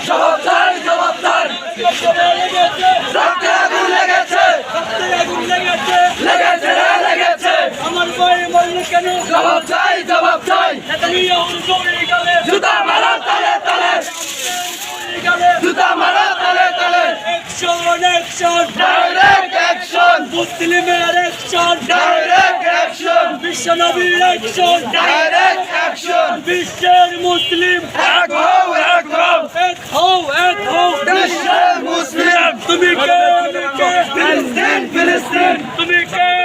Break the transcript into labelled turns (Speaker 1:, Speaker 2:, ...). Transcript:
Speaker 1: জবাব চাই, জবাব চাই। রক্তে আগুন লেগেছে, লেগেছে রে লেগেছে।
Speaker 2: আমার ভাই মরল কেন?
Speaker 1: জবাব চাই, জবাব চাই। জুতা মারো তালে তালে, জুতা মারো তালে তালে। ডাইরেক্ট অ্যাকশন,
Speaker 2: মুসলিমের অ্যাকশন,
Speaker 1: ডাইরেক্ট অ্যাকশন,
Speaker 2: বিশ্বনবীর অ্যাকশন,
Speaker 1: ডাইরেক্ট অ্যাকশন।
Speaker 2: বিশ্বের মুসলিম
Speaker 1: এক হও, এক হও।
Speaker 2: এক হও, এক হও।
Speaker 1: বিশ্বের মুসলিম।
Speaker 2: তুমি কে? আমি কে?
Speaker 1: ফিলিস্তিন, ফিলিস্তিন।
Speaker 2: তুমি কে?